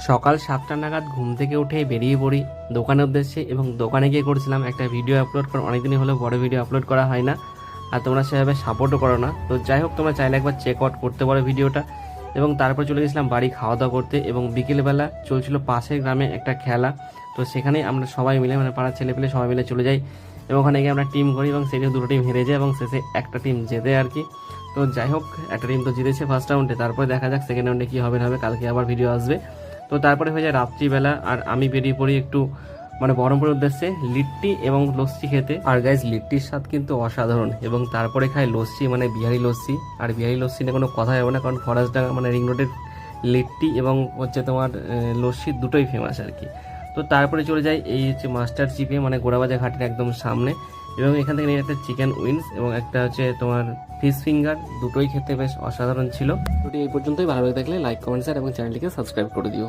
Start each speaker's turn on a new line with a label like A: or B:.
A: সকাল 7টা নাগাদ ঘুম থেকে উঠে বেরিয়ে পড়ি দোকানের উদ্দেশ্যে, এবং দোকানে গিয়ে করেছিলাম একটা ভিডিও আপলোড, কারণ অনেকদিনই হলো বড় ভিডিও আপলোড করা হয় না, আর তোমরা সেভাবে সাপোর্টও করো না। তো যাই হোক, তোমরা চাইলে একবার চেক আউট করতে পারো ভিডিওটা। এবং তারপর চলে গেছিলাম বাড়ি খাওয়া দাওয়া করতে, এবং বিকেলবেলা চলছিল পাশের গ্রামে একটা খেলা। তো সেখানে আমরা সবাই মিলে, মানে পাড়ার ছেলেপেলে সবাই মিলে চলে যাই, এবং ওখানে গিয়ে আমরা টিম করি, এবং সেখানে দুটো টিম হেরে যায় এবং শেষে একটা টিম জেতে আর কি। তো যাই হোক, একটা টিম তো জিতেছে ফার্স্ট রাউন্ডে, তারপরে দেখা যাক সেকেন্ড রাউন্ডে কী হবে না হবে, কালকে আবার ভিডিও আসবে। তো তারপরে হয়ে যায় রাত্রিবেলা, আর আমি বেরিয়ে পড়ি একটু মানে বহরমপুরের উদ্দেশ্যে লিট্টি এবং লস্যি খেতে। আর গাইজ, লিট্টির স্বাদ কিন্তু অসাধারণ, এবং তারপরে খাই লস্যি, মানে বিহারি লস্যি। আর বিহারি লস্যি নিয়ে কোনো কথা হবে না, কারণ ফরাসডাঙ্গা মানে রিং রোডের লিট্টি এবং হচ্ছে তোমার লস্যি দুটোই ফেমাস আর কি। তো তারপরে চলে যাই এই হচ্ছে মাস্টার চিপে, মানে গোড়াবাজার ঘাটের একদম সামনে, এবং এখান থেকে নিয়ে একটা চিকেন উইংস এবং একটা হচ্ছে তোমার ফিশ ফিঙ্গার, দুটোই খেতে বেশ অসাধারণ ছিল। ভিডিও এই পর্যন্তই। ভালো লাগে থাকলে লাইক, কমেন্ট, শেয়ার এবং চ্যানেলটিকে সাবস্ক্রাইব করে দিও।